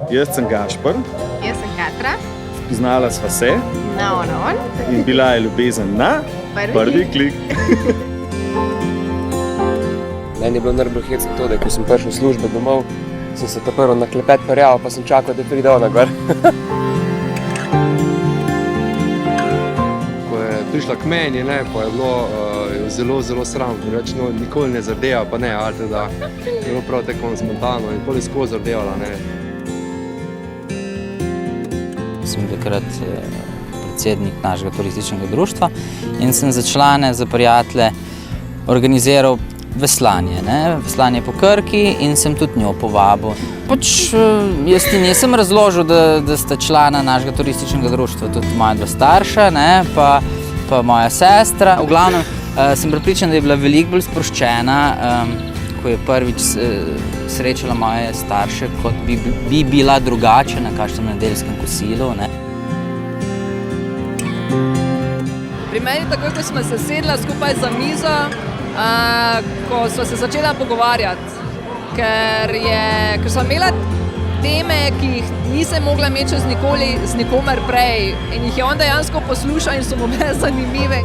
Jaz sem Gašper, Jaz sem Katra. spoznala sva se Na on. in bila je ljubezen na prvi klik. Meni je bilo najbolj hecno to, da ko sem prišel v službe domov, sem se prvo na klepet prijavil, pa sem čakal, da pride ona gor. Ko je prišla k meni, ne, pa je bilo zelo, zelo sram, reč, no, nikoli ne zardeva, pa ne, ali teda je bilo prav tako spontano in poli skozi zardevala, ne. Sem takrat predsednik našega turističnega društva in sem za člane, za prijatelje organiziral veslanje, ne? Veslanje po Krki in sem tudi njo povabil. Pač jaz ti nisem razložil, da sta člana našega turističnega društva tudi moja dva starša, ne? Pa moja sestra. V glavnem sem prepričan, da je bila veliko bolj sproščena, ko je prvič srečala moje starše, kot bi bila drugače na kakšnem nedeljskem kosilu, ne. Pri meni takoj, ko smo se sedla skupaj za mizo, ko sva se začela pogovarjati, ker sva imela teme, ki jih nisem mogla imeti z nikomer prej in jih je on dejansko poslušal in so mu bile zanimive.